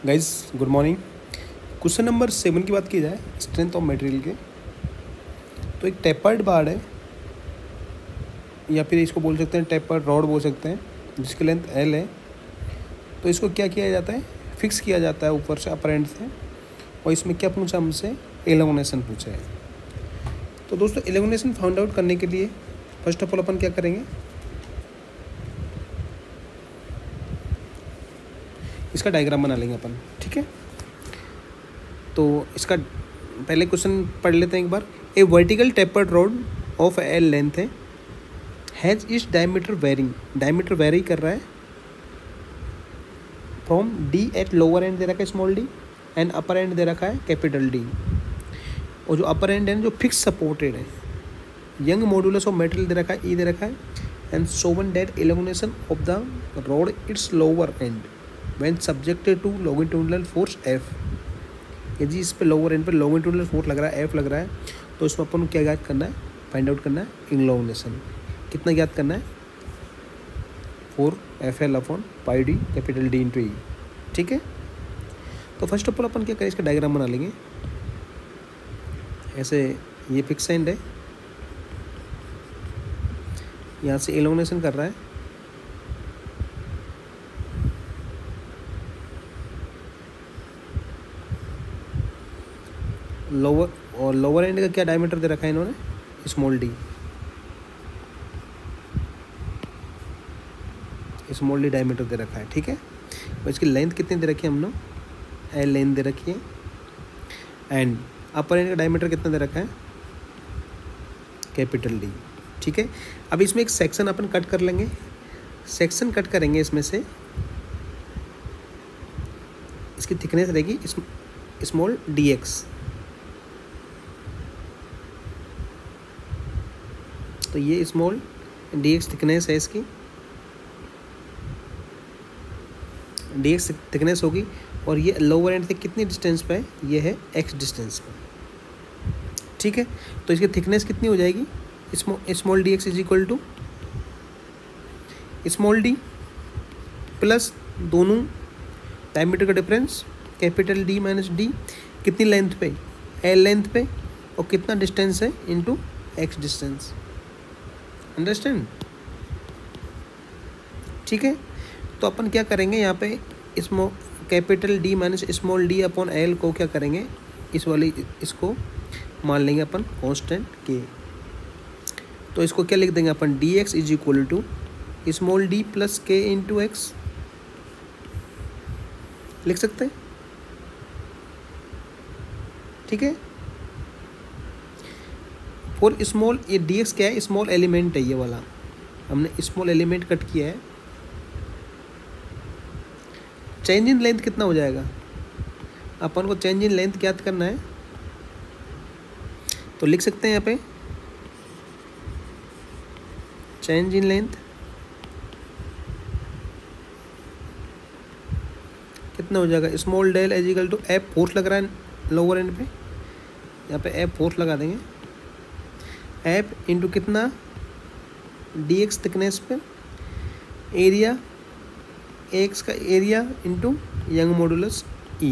Guys good morning. Question number 7 की बात की जाए स्ट्रेंथ ऑफ मटेरियल के, तो एक टेपर्ड बार है या फिर इसको बोल सकते हैं टेपर्ड रॉड बोल सकते हैं, जिसकी लेंथ एल है। तो इसको क्या किया जाता है, फिक्स किया जाता है ऊपर से अपर एंड से। और इसमें क्या पूछा हमसे, एलोंगेशन पूछा है। तो दोस्तों एलोंगेशन फाउंड आउट करने के लिए फर्स्ट ऑफ ऑल अपन क्या करेंगे, इसका डायग्राम बना लेंगे अपन। ठीक है, तो इसका पहले क्वेश्चन पढ़ लेते हैं एक बार। A vertical tapered rod of L length है, has its diameter varying, diameter vary कर रहा है from D at lower end दे रखा है small D and upper end दे रखा है कैपिटल डी। और जो अपर एंड है जो फिक्स सपोर्टेड है, यंग मॉडुलस ऑफ मेटेरियल दे रखा है ई दे रखा है, and so on that elongation of the rod its lower end when subjected to longitudinal force F. ये जी इस पे लोअर एंड पे लॉन्गिट्यूडिनल फोर्स लग रहा है, एफ लग रहा है, तो इसमें अपन को क्या ज्ञात करना है, फाइंड आउट करना है एलोंगेशन। कितना ज्ञात करना है, 4FL upon pi D capital D into E. ठीक है, तो फर्स्ट ऑफ ऑल अपन क्या करें, इसका डायग्राम बना लेंगे। ऐसे ये फिक्स एंड है, यहाँ से एलोंगेशन कर रहा है, लोअर और लोअर एंड का क्या डायमीटर दे रखा है इन्होंने, small D, small D diameter दे रखा है। ठीक है, और इसकी लेंथ कितनी दे रखी है हम लोग, एल लेंथ दे रखी है, एंड अपर एंड का डायमीटर कितना दे रखा है, कैपिटल डी। ठीक है, अब इसमें एक सेक्शन अपन कट कर लेंगे, सेक्शन कट करेंगे इसमें से, इसकी थिकनेस रहेगी स्मॉल डी एक्स। तो ये स्मॉल डी एक्स थिकनेस है, इसकी डी एक्स थिकनेस होगी, और ये लोअर एंड से कितनी डिस्टेंस पे है, ये है एक्स डिस्टेंस पे। ठीक है, तो इसकी थिकनेस कितनी हो जाएगी, small D X is equal to small D plus दोनों डायमीटर का difference capital D minus D, कितनी लेंथ पे, एल लेंथ पे, और कितना डिस्टेंस है इनटू एक्स डिस्टेंस। अंडरस्टैंड। ठीक है, तो अपन क्या करेंगे यहाँ पे, इसमो capital D minus small D upon L को क्या करेंगे, इसको मान लेंगे अपन कांस्टेंट के। तो इसको क्या लिख देंगे अपन, D X is equal to small D plus K into X लिख सकते हैं। ठीक है, फॉर स्मॉल, ये डी एक्स क्या है, स्मॉल एलिमेंट है, ये वाला हमने स्मॉल एलिमेंट कट किया है। चेंज इन लेंथ कितना हो जाएगा, अपन को चेंज इन लेंथ ज्ञात करना है, तो लिख सकते हैं यहाँ पे चेंज इन लेंथ कितना हो जाएगा, small del is equal to F, force लग रहा है लोअर एंड पे, यहाँ पे एफ फोर्स लगा देंगे, एफ इंटू कितना, डी एक्स थिकनेस पे, एरिया एक्स का एरिया इंटू यंग मॉडुलस ई।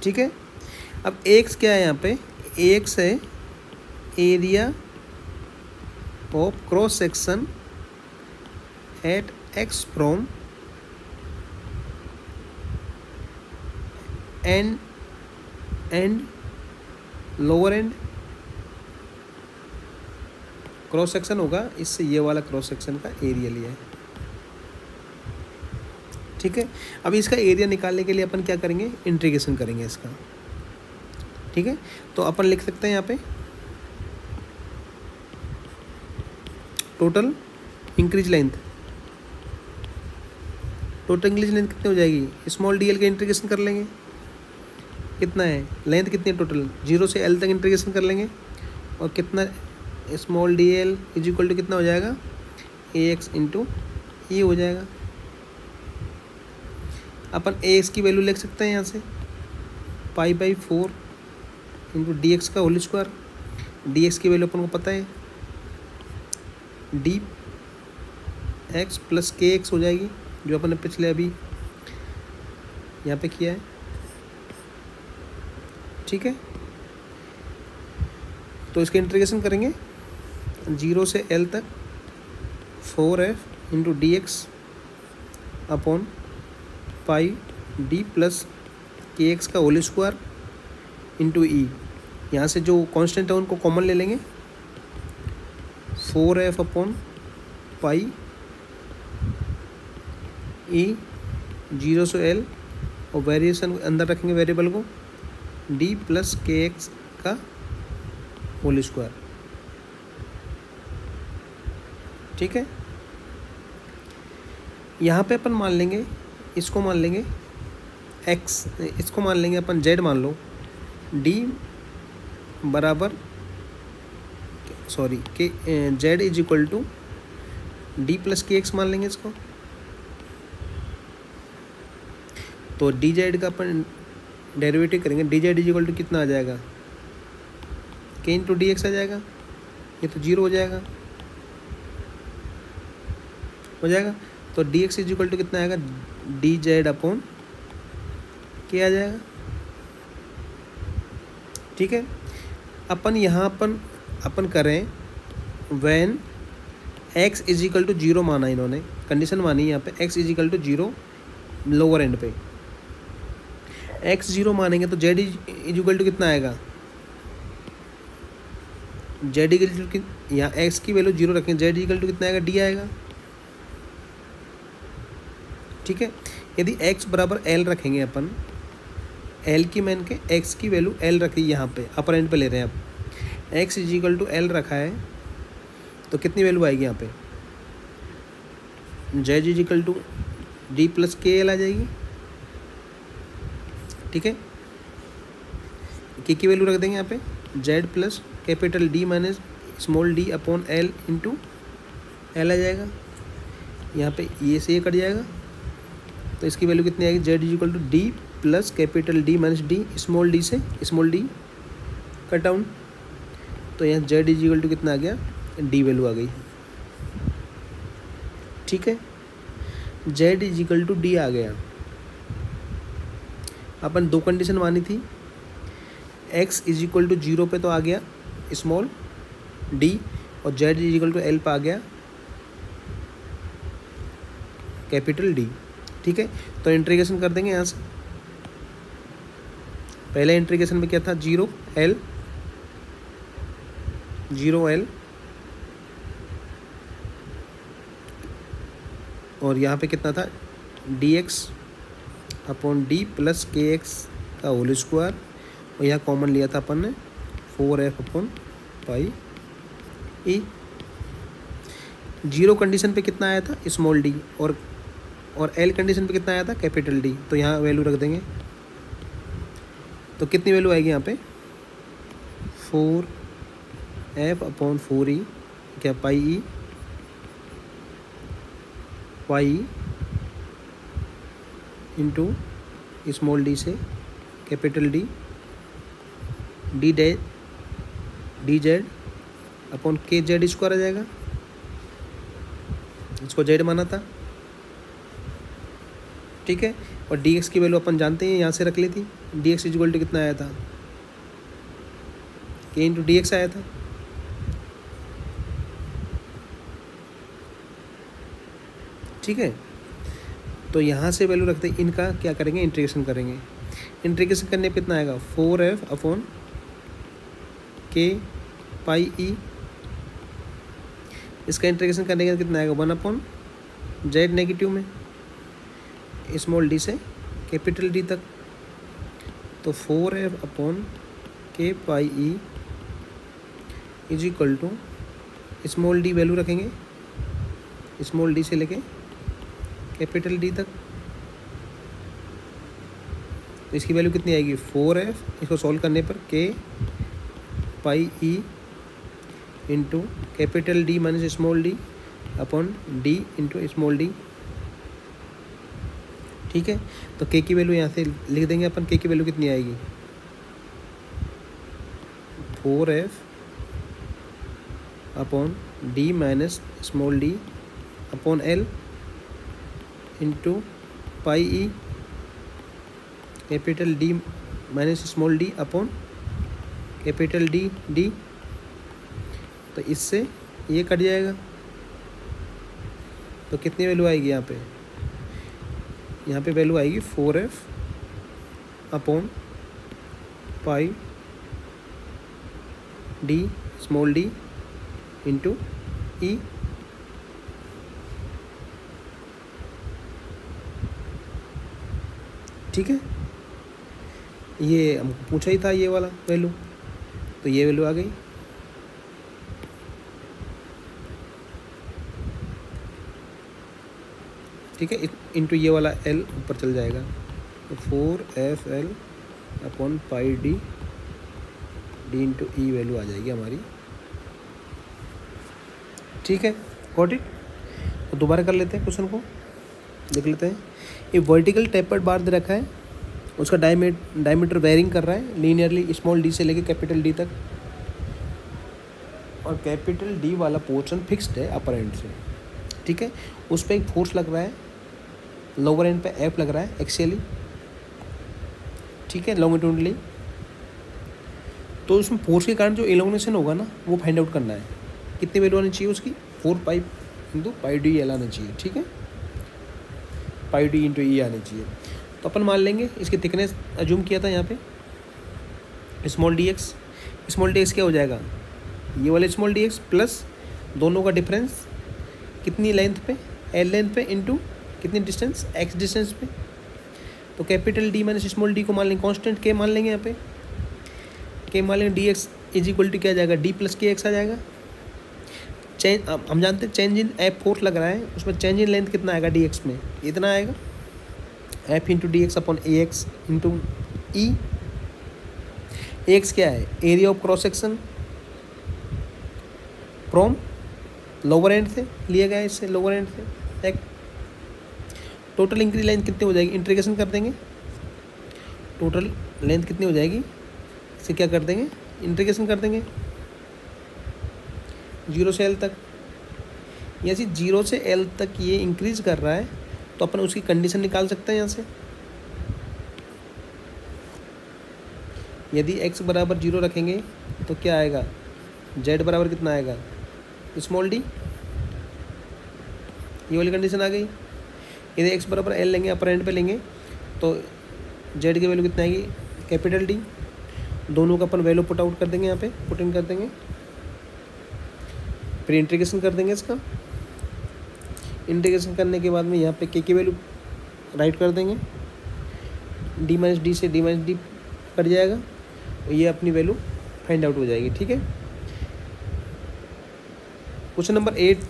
ठीक है, अब एक्स क्या है यहाँ पे, एक्स है area of cross section at X from and lower end, cross section होगा, इससे ये वाला क्रॉस सेक्शन का एरिया लिया है। ठीक है, अब इसका एरिया निकालने के लिए अपन क्या करेंगे, इंटीग्रेशन करेंगे इसका। ठीक है, तो अपन लिख सकते हैं यहाँ पे total increase length, total increase length कितनी हो जाएगी, स्मॉल डी एल का इंटीग्रेशन कर लेंगे, कितना है लेंथ कितनी है टोटल, 0 से एल तक इंटीग्रेशन कर लेंगे, और कितना small D L is equal to कितना हो जाएगा, ए एक्स इंटू ई हो जाएगा। अपन ए एक्स की वैल्यू लिख सकते हैं यहाँ से, π/4 इंटू डी एक्स का होल स्क्वायर। डी एक्स की वैल्यू अपन को पता है, D x plus K x हो जाएगी, जो अपन ने पिछले अभी यहाँ पे किया है, ठीक है। तो इसके इंटीग्रेशन करेंगे 0 से L तक 4f into D X upon pi D plus K x का होल स्क्वायर इंटू ई। यहाँ से जो कांस्टेंट है उनको कॉमन ले लेंगे, 4f अपॉन पाई ई 0 से L, और वेरिएशन अंदर रखेंगे वेरिएबल को, डी प्लस के एक्स का होल स्क्वायर, ठीक है। यहाँ पे अपन मान लेंगे, इसको मान लेंगे x, इसको मान लेंगे अपन z मान लो, d बराबर sorry K z is equal to D plus K X मान लेंगे इसको। तो डी जेड का अपन डेरिवेटिव करेंगे, D Z is equal to कितना आ जाएगा, के इंटू डी एक्स आ जाएगा, ये तो 0 हो जाएगा, तो D X is equal to कितना आएगा, डी जेड अपॉन के आ जाएगा, ठीक है। अपन यहाँ अपन करें when x is equal to 0 माना, इन्होंने कंडीशन मानी यहाँ पे x is equal to 0 lower end पे, x 0 मानेंगे तो z इज इक्वल टू कितना आएगा, z इक्वल टू, यहाँ x की वैल्यू 0 रखेंगे, z इक्वल टू कितना आएगा, d आएगा, ठीक है। यदि x बराबर l रखेंगे अपन, l की मान के x की वैल्यू l रखी यहाँ पे, अपर एंड पे ले रहे हैं अब, x is equal to l रखा है तो कितनी वैल्यू आएगी यहाँ पे, z is equal to d plus K L आ जाएगी, ठीक है। के की वैल्यू रख देंगे यहाँ पे, z plus capital D minus small d upon l into L आ जाएगा, यहाँ पे ये से ये कट जाएगा, तो इसकी वैल्यू कितनी आएगी, z is equal to d plus capital D minus d small d से स्मॉल d कट डाउन, तो यहाँ z इज इक्वल टू कितना आ गया, d वैल्यू आ गई, ठीक है। z is equal to d आ गया। अपन दो कंडीशन मानी थी, x इज इक्वल टू 0 पे तो आ गया स्मॉल d, और z is equal to l पे आ गया कैपिटल D, ठीक है। तो इंटीग्रेशन कर देंगे यहाँ से, पहले इंटीग्रेशन में क्या था, 0L और यहाँ पे कितना था, dx upon d plus K x का होल स्क्वायर, और यहाँ कॉमन लिया था अपन ने 4f अपॉन पाई ई। 0 कंडीशन पे कितना आया था, स्मॉल d, और L कंडीशन पे कितना आया था, कैपिटल D, तो यहाँ वैल्यू रख देंगे, तो कितनी वैल्यू आएगी यहाँ पे, 4f अपॉन 4e क्या पाई ई इंटू स्मॉल d से capital D, D Z upon के जेड स्क्वायर आ जाएगा, इसको जेड माना था, ठीक है। और डी एक्स की वैल्यू अपन जानते हैं, यहाँ से रख ली थी, डी एक्स इक्वल टू कितना आया था, के इंटू डी एक्स आया था, ठीक है। तो यहाँ से वैल्यू रखते हैं, इनका क्या करेंगे, इंटीग्रेशन करेंगे, इंटीग्रेशन करने पे कितना आएगा, 4f अपॉन के पाई ई, इसका इंटीग्रेशन करने का कितना आएगा, 1 अपॉन जेड नेगेटिव में स्मॉल d से कैपिटल D तक, तो 4f upon K pi E is equal to small d value रखेंगे, स्मॉल d से लेके कैपिटल D तक, तो इसकी वैल्यू कितनी आएगी, 4f, इसको सॉल्व करने पर K pi E into capital D minus small d upon d into small d, ठीक है। तो के की वैल्यू यहाँ से लिख देंगे अपन, के की वैल्यू कितनी आएगी, 4f upon d minus small d upon l into pi E capital D minus small D upon capital D D, तो इससे ये कट जाएगा, तो कितनी वैल्यू आएगी यहाँ पे? यहाँ पे वैल्यू आएगी 4f upon pi D small D into E. ठीक है, ये हमको पूछा ही था ये वाला वैल्यू, तो ये वैल्यू आ गई। ठीक है, इंटू ये वाला एल ऊपर चल जाएगा, तो 4f(L) upon pi D D into E value आ जाएगी हमारी। ठीक है, गॉट इट। तो दोबारा कर लेते हैं क्वेश्चन को, देख लेते हैं। ये वर्टिकल टेपर्ड बार दे रखा है, उसका डायमीटर वेरिंग कर रहा है लीनियरली स्मॉल डी से लेके कैपिटल डी तक, और कैपिटल डी वाला पोर्शन फिक्स्ड है अपर एंड से। ठीक है, उस पर एक फोर्स लग रहा है, लोअर एंड पे एफ लग रहा है एक्सियली। ठीक है, लॉन्गिट्यूडनली। तो उसमें फोर्स के कारण जो इलोंगेशन होगा ना, वो फाइंड आउट करना है। कितनी वैल्यू आनी चाहिए उसकी? 4 pi into pi D L आना चाहिए। ठीक है, पाई डी इंटू ई आनी चाहिए। तो अपन मान लेंगे इसकी थिकनेस अज्यूम किया था यहाँ पे small D x. Small D X क्या हो जाएगा? ये वाले स्मॉल डी एक्स प्लस दोनों का डिफरेंस कितनी लेंथ पे? एल लेंथ पे इंटू कितनी डिस्टेंस? एक्स डिस्टेंस पे। तो capital D minus small D को मान लेंगे कांस्टेंट के मान लेंगे यहाँ पे, के मान लेंगे। D X is equal to क्या आ जाएगा? डी प्लस के एक्स आ जाएगा। चेंज हम जानते हैं चेंज इन एफ फोर्स लग रहा है, उसमें चेंज इन लेंथ कितना आएगा? डी एक्स में इतना आएगा, F into D X upon A X into E. X क्या है? Area of cross section from lower end से लिया गया है, इससे लोअर एंड से। एक टोटल इंक्रीज लेंथ कितनी हो जाएगी? इंटीग्रेशन कर देंगे, टोटल लेंथ कितनी हो जाएगी इसे क्या कर देंगे? इंटीग्रेशन कर देंगे 0 से L तक। जैसे 0 से L तक ये इंक्रीज कर रहा है, तो अपन उसकी कंडीशन निकाल सकते हैं यहाँ से। यदि x बराबर 0 रखेंगे तो क्या आएगा? z बराबर कितना आएगा? Small D. ये वाली कंडीशन आ गई। यदि x बराबर L लेंगे, अपर एंड पे लेंगे, तो z की वैल्यू कितना आएगी? Capital D. दोनों का अपन वैल्यू पुट आउट कर देंगे, यहाँ पे पुट इन कर देंगे, फिर इंटीग्रेशन कर देंगे इसका। इंटीग्रेशन करने के बाद में यहाँ पे की वैल्यू राइट कर देंगे, डी माइनस डी से डी माइनस डी कट जाएगा, और ये अपनी वैल्यू फाइंड आउट हो जाएगी। ठीक है, क्वेश्चन नंबर 8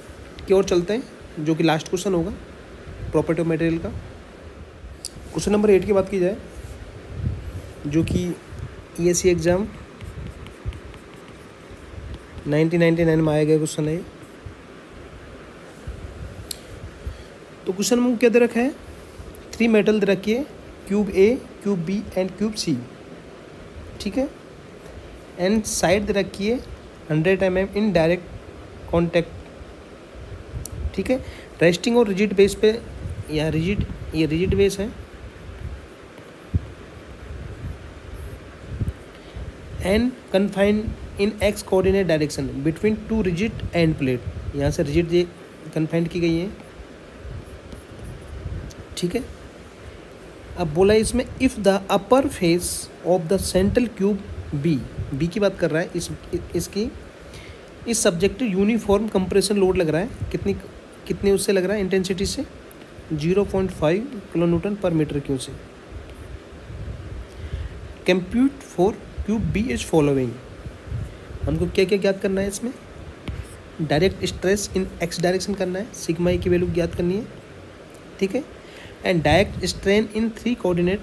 की ओर चलते हैं, जो कि लास्ट क्वेश्चन होगा प्रॉपर्टी ऑफ मटेरियल का। क्वेश्चन नंबर 8 की बात की जाए, जो कि ESE एग्ज़ाम 1999 में आया गया क्वेश्चन है। तो क्वेश्चन में क्या दे रखा है? 3 मेटल दे रखी है, cube A, cube B and cube C। ठीक है, एंड साइड दे रखी है 100 mm इन डायरेक्ट कॉन्टैक्ट। ठीक है, रेस्टिंग और रिजिड बेस पे, यहाँ ये रिजिड बेस है, and confined in x coordinate direction between 2 rigid end plate. यहाँ से रिजिड ये कन्फाइंड की गई है। ठीक है, अब बोला इसमें if the upper face of the central cube B की बात कर रहा है, इसकी इस सब्जेक्ट यूनिफॉर्म कंप्रेशन लोड लग रहा है, कितनी उससे लग रहा है? इंटेंसिटी से 0.5 kilo newton per metre cube से। Compute for cube B is following. हमको क्या क्या ज्ञात करना है इसमें? Direct stress in X direction करना है, सिग्मा ई की वैल्यू ज्ञात करनी है। ठीक है, and direct strain in 3 coordinate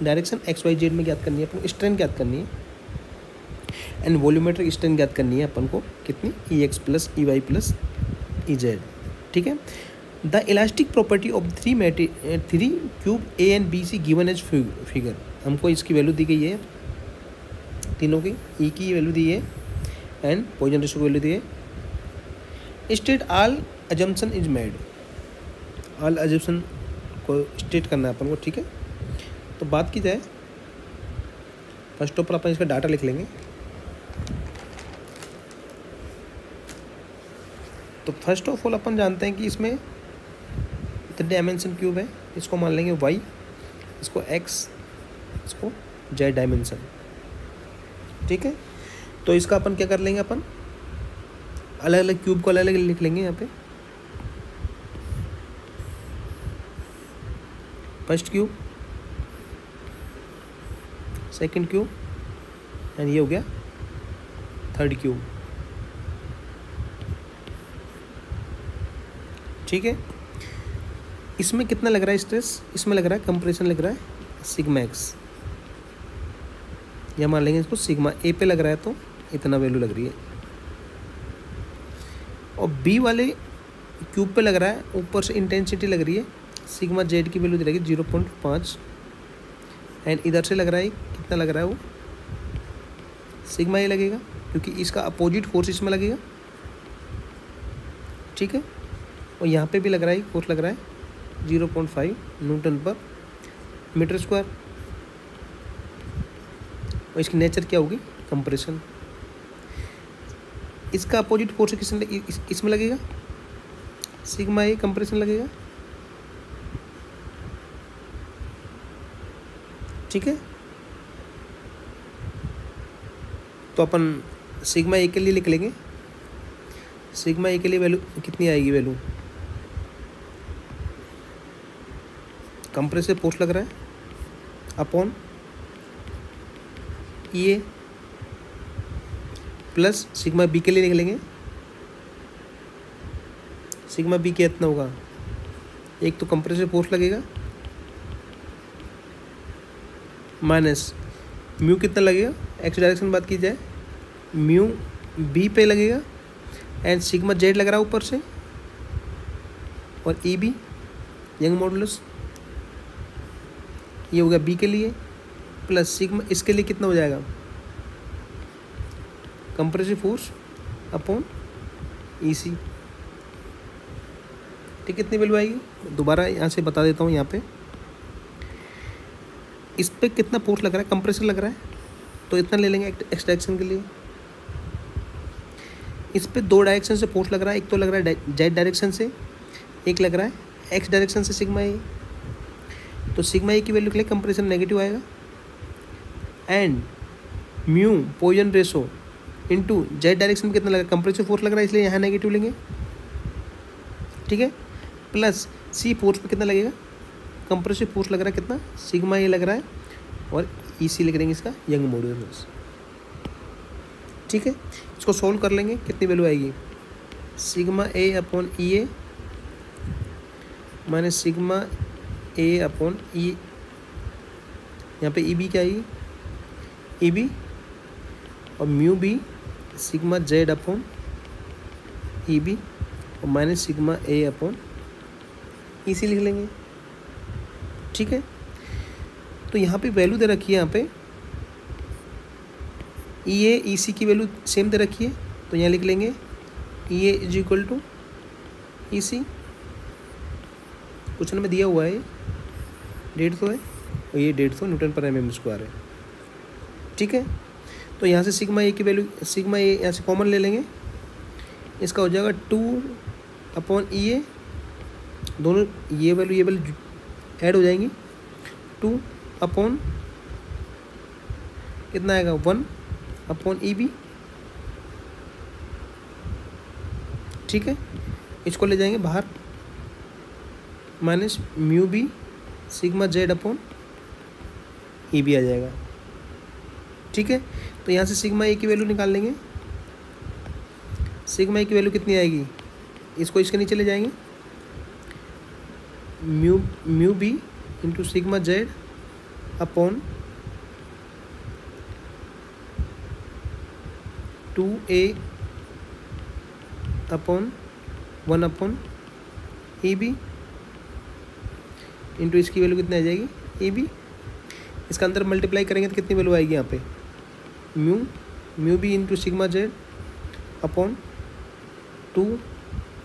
direction X Y Z में ज्ञात करनी है अपन को, स्ट्रेन ज्ञात करनी है, एंड वॉल्यूमेट्रिक स्ट्रेन ज्ञात करनी है अपन को, कितनी? E X plus E Y plus E Z. ठीक है, the elastic property of 3 cube A and B C given as figure. हमको इसकी वैल्यू दी गई है, तीनों की, ई की वैल्यू दी है एंड पॉइजन रेशियो की वैल्यू दी है। State all assumption is made. All assumption को स्टेट करना है अपन को। ठीक है, तो बात की जाए, फर्स्ट ऑफ ऑल अपन इसका डाटा लिख लेंगे। तो फर्स्ट ऑफ ऑल अपन जानते हैं कि इसमें 3 डायमेंशन क्यूब है, इसको मान लेंगे y, इसको x, इसको z डायमेंशन। ठीक है, तो इसका अपन क्या कर लेंगे, अपन अलग अलग क्यूब को अलग अलग लिख लेंगे। यहाँ पे first cube, second cube and ये हो गया थर्ड क्यूब। ठीक है, इसमें कितना लग रहा है स्ट्रेस, इसमें लग रहा है कंप्रेशन लग रहा है सिग्मा एक्स, या मान लेंगे इसको सिग्मा ए पे लग रहा है तो इतना वैल्यू लग रही है। और बी वाले क्यूब पे लग रहा है, ऊपर से इंटेंसिटी लग रही है, सिग्मा जेड की वैल्यू दे रहेगी 0.5 एंड इधर से लग रहा है कितना लग रहा है वो सिग्मा ए लगेगा, क्योंकि इसका अपोजिट फोर्स इसमें लगेगा। ठीक है, और यहाँ पे भी लग रहा है फोर्स लग रहा है 0.5 न्यूटन पर मीटर स्क्वायर। और इसकी नेचर क्या होगी, कंप्रेशन। इसका अपोजिट फोर्स किसमें इसमें लगेगा, सिग्मा ए कंप्रेशन लगेगा। ठीक है, तो अपन सिग्मा ए के लिए लिख लेंगे, सिग्मा ए के लिए वैल्यू कितनी आएगी, वैल्यू कंप्रेसिव फोर्स लग रहा है अपॉन ये प्लस सिग्मा बी के लिए लिख लेंगे, सिग्मा बी के इतना होगा, एक तो कंप्रेसिव फोर्स लगेगा माइनस म्यू कितना लगेगा, एक्स डायरेक्शन में बात की जाए म्यू बी पे लगेगा एंड सिग्मा जेड लग रहा है ऊपर से, और ई बी यंग मॉडुलस ये हो गया बी के लिए, प्लस सिग्मा इसके लिए कितना हो जाएगा, कंप्रेसिव फोर्स अपॉन ई सी। ठीक, कितनी वैल्यू आएगी, दोबारा यहाँ से बता देता हूँ। यहाँ पे इस पे कितना फोर्स लग रहा है, कंप्रेसर लग रहा है, तो इतना ले लेंगे एक्स डायरेक्शन के लिए। इस पे 2 डायरेक्शन से फोर्स लग रहा है, एक तो लग रहा है जेड डायरेक्शन से, एक लग रहा है एक्स डायरेक्शन से सिग्मा ए। तो सिग्मा ए की वैल्यू के लिए कंप्रेशन नेगेटिव आएगा and mu Poisson ratio into Z direction में कितना लगा, कंप्रेसिव फोर्स लग रहा है इसलिए यहाँ नेगेटिव लेंगे। ठीक है, प्लस सी फोर्स पे कितना लगेगा, कंप्रेसिव फोर्स लग रहा है कितना, सिग्मा ए लग रहा है, और ई सी लिख देंगे इसका यंग मॉडुलस। ठीक है, इसको सॉल्व कर लेंगे, कितनी वैल्यू आएगी, sigma A upon E A minus sigma A upon E, यहाँ पे ई बी क्या आएगी, ई बी और mu B sigma Z upon E B और minus sigma A upon E C लिख लेंगे। ठीक है, तो यहाँ पे वैल्यू दे रखी है, यहाँ पे ई ए ई सी की वैल्यू सेम दे रखी है, तो यहाँ लिख लेंगे E A is equal to E C, question में दिया हुआ है 150 है और ये 150 न्यूटन पर mm स्क्वायर है। ठीक है, तो यहाँ से सिग्मा ए की वैल्यू, सिग्मा ए यहाँ से कॉमन ले लेंगे, इसका हो जाएगा 2 अपॉन ई ए, दोनों ये वैल्यू ऐड हो जाएंगी, 2 अपॉन कितना आएगा 1 अपॉन ई बी। ठीक है, इसको ले जाएंगे बाहर, minus mu B sigma Z upon E B आ जाएगा। ठीक है, तो यहाँ से सिग्मा ए की वैल्यू निकाल लेंगे, सिग्मा ए की वैल्यू कितनी आएगी, इसको इसके नीचे ले जाएंगे, mu B into sigma Z upon 2a upon 1 upon E B into इसकी वैल्यू कितनी आ जाएगी, ए बी। इसका अंदर मल्टीप्लाई करेंगे तो कितनी वैल्यू आएगी यहाँ पे, mu B into sigma Z upon 2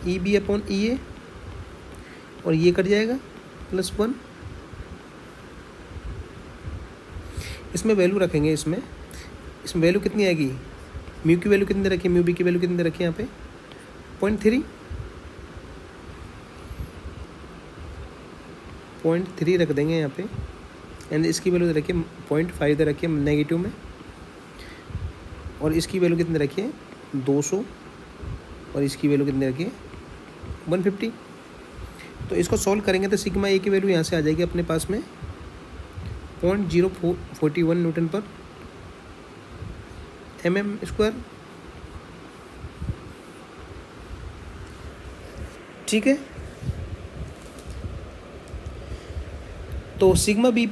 E B upon E A, और ये कट जाएगा +1 इसमें वैल्यू रखेंगे, इसमें वैल्यू कितनी आएगी, म्यू की वैल्यू कितनी रखी है, म्यू बी की वैल्यू कितनी रखी है यहाँ पे 0.3 रख देंगे यहाँ पे, एंड इसकी वैल्यू दे रखिए 0.5 दे रखिए नेगेटिव में, और इसकी वैल्यू कितनी रखी है 200, और इसकी वैल्यू कितनी रखी है 150। तो इसको सॉल्व करेंगे तो सिग्मा ए की वैल्यू यहाँ से आ जाएगी अपने पास में 0.041 न्यूटन पर mm²। ठीक है, तो सिग्मा बी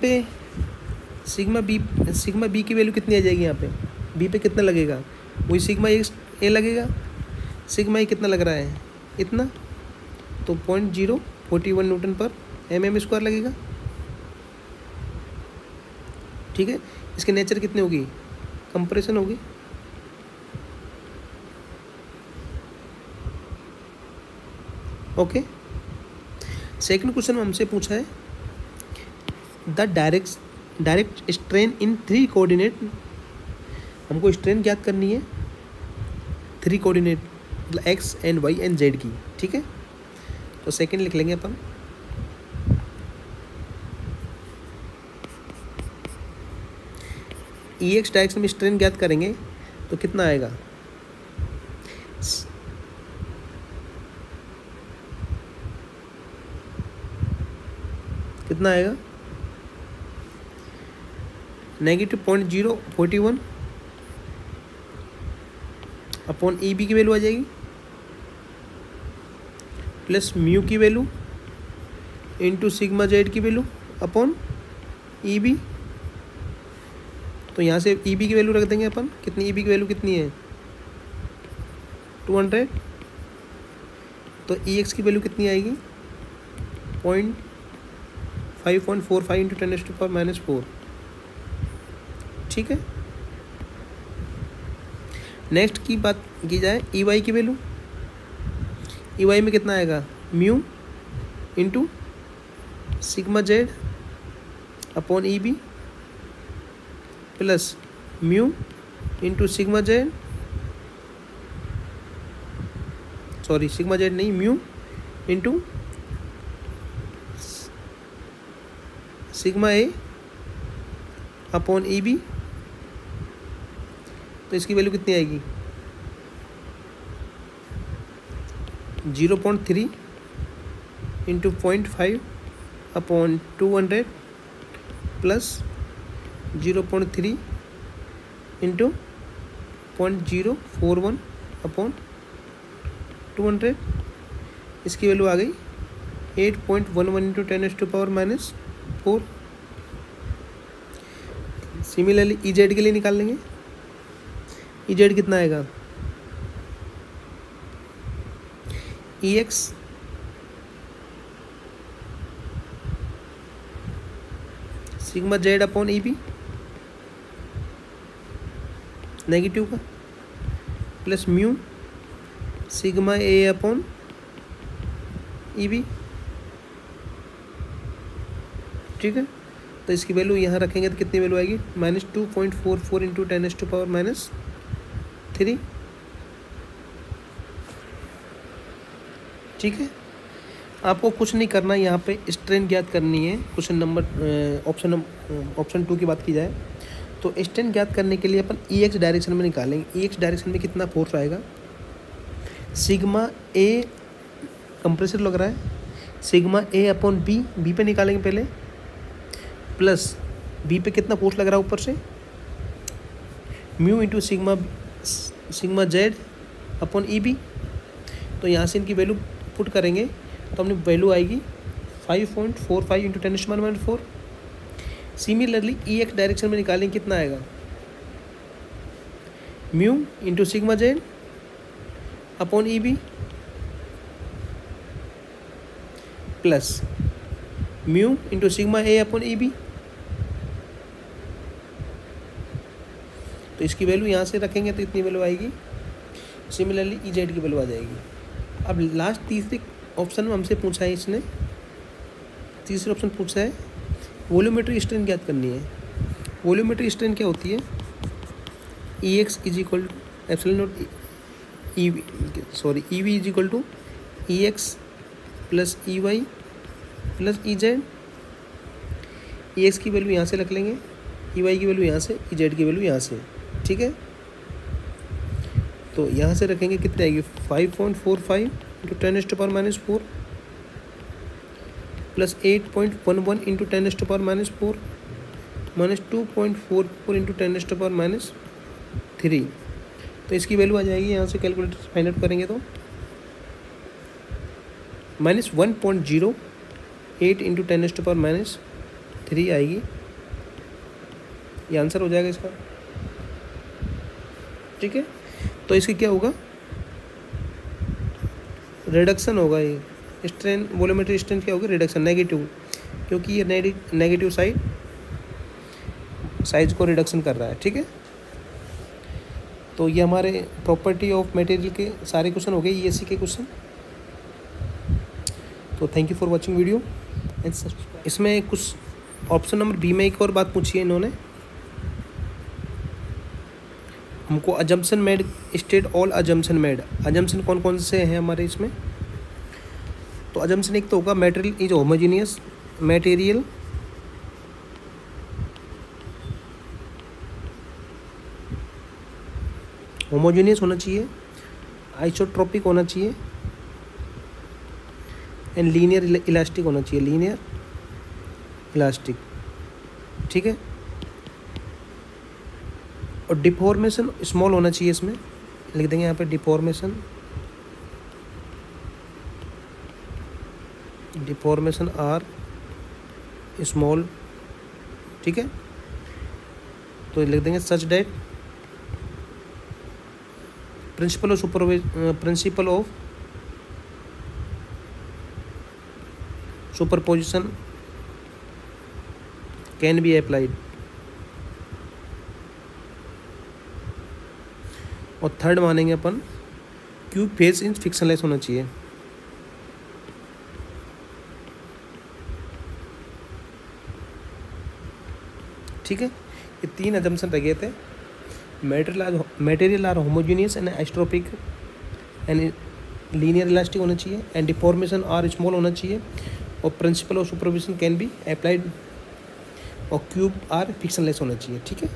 की वैल्यू कितनी आ जाएगी यहाँ पे, बी पे कितना लगेगा, वही सिग्मा ए लगेगा। सिग्मा ए कितना लग रहा है इतना, तो 0.041 न्यूटन पर mm² लगेगा। ठीक है, इसकी नेचर कितनी होगी, कंप्रेशन होगी। ओके, सेकंड क्वेश्चन में हमसे पूछा है the direct strain in 3 coordinate. हमको स्ट्रेन ज्ञात करनी है 3 कोऑर्डिनेट, मतलब X and Y and Z की। ठीक है, तो सेकंड लिख लेंगे अपन, ई एक्स डायरेक्शन में स्ट्रेन ज्ञात करेंगे तो कितना आएगा, कितना आएगा -0.041 अपॉन ई बी की वैल्यू आ जाएगी, प्लस म्यू की वैल्यू इंटू सिग्मा जेड की वैल्यू अपॉन ई बी। तो यहाँ से ई बी की वैल्यू रख देंगे अपन, कितनी ई बी की वैल्यू कितनी है 200। तो ई एक्स की वैल्यू कितनी आएगी 5.45 इंटू 10⁻⁻⁴। ठीक है, नेक्स्ट की बात की जाए ई वाई की वैल्यू, ई वाई में कितना आएगा mu into sigma Z upon E B, plus mu into sigma Z, sorry sigma Z नहीं, mu into sigma A upon E B. तो इसकी वैल्यू कितनी आएगी 0.3 into 0.5 upon 200 plus 0.3 into 0.041 upon 200। इसकी value आ गई 8.11 इंटू 10⁻⁻⁴। सिमिलरली ई जेड के लिए निकाल लेंगे, ई जेड कितना आएगा E X sigma Z upon E B negative का, plus mu sigma A upon E B. ठीक है, तो इसकी वैल्यू यहाँ रखेंगे तो कितनी वैल्यू आएगी -2.44 इंटू 10⁻⁻3। ठीक है, आपको कुछ नहीं करना, यहाँ पे स्ट्रेन ज्ञात करनी है। क्वेश्चन नंबर ऑप्शन 2 की बात की जाए तो स्ट्रेन ज्ञात करने के लिए अपन ई एक्स डायरेक्शन में निकालेंगे। ई एक्स डायरेक्शन में कितना फोर्स आएगा, सिग्मा ए कंप्रेसर लग रहा है, sigma A upon B, B पे निकालेंगे पहले, प्लस बी पे कितना फोर्स लग रहा है ऊपर से mu into sigma Z upon E B. तो यहाँ से इनकी वैल्यू पुट करेंगे तो अपनी वैल्यू आएगी 5.45 into 10⁻⁴। Similarly E X direction में निकालेंगे कितना आएगा mu into sigma Z upon E B, plus mu into sigma A upon E B. तो इसकी वैल्यू यहाँ से रखेंगे तो इतनी वैल्यू आएगी। सिमिलरली ई जेड की वैल्यू आ जाएगी। अब लास्ट तीसरे ऑप्शन में हमसे पूछा है, इसने तीसरे ऑप्शन पूछा है वॉल्यूमेट्रिक स्ट्रेन ज्ञात करनी है। वॉल्यूमेट्रिक स्ट्रेन क्या होती है, E X is equal to epsilon not E V, sorry E V is equal to E X plus E Y plus E Z. E X की वैल्यू यहाँ से रख लेंगे, ई वाई की वैल्यू यहाँ से, ई जेड की वैल्यू यहाँ से, ठीक है। तो यहाँ से रखेंगे कितने आएगी 5.45 into 10⁻⁻4 plus 8.11 into 10⁻⁻4 minus 2.44 into 10⁻3। तो इसकी वैल्यू आ जाएगी, यहाँ से कैलकुलेटर से फाइंड आउट करेंगे तो -1.08 इंटू 10⁻3 आएगी। ये आंसर हो जाएगा इसका, ठीक है। तो इसकी क्या होगा, रिडक्शन होगा। ये स्ट्रेन वॉल्यूमेट्रिक स्ट्रेन क्या होगी, रिडक्शन, नेगेटिव, क्योंकि ये नेगेटिव साइज को रिडक्शन कर रहा है, ठीक है। तो ये हमारे प्रॉपर्टी ऑफ मटेरियल के सारे क्वेश्चन हो गए, ईएससी के क्वेश्चन। तो thank you for watching video and subscribe. इसमें कुछ ऑप्शन नंबर बी में एक और बात पूछी है इन्होंने, हमको assumption made state all assumption made. Assumption कौन कौन से हैं हमारे इसमें, तो अजम्पशन एक तो होगा material is homogeneous, material homogeneous होना चाहिए, आइसोट्रोपिक होना चाहिए एंड लीनियर इलास्टिक होना चाहिए, लीनियर इलास्टिक, ठीक है। और डिफॉर्मेशन स्मॉल होना चाहिए, इसमें लिख देंगे यहाँ पे डिफॉर्मेशन आर स्मॉल, ठीक है। तो लिख देंगे such that principle of superposition can be applied. और थर्ड मानेंगे अपन क्यूब फेस इन फ्रिक्शनलेस होना चाहिए, ठीक है। ये 3 अजम्पशन रह गए थे, material are homogeneous and isotropic and linear elastic होना चाहिए एंड डिफॉर्मेशन आर स्मॉल होना चाहिए और principle of superposition can be applied और क्यूब आर फ्रिक्शनलेस होना चाहिए, ठीक है।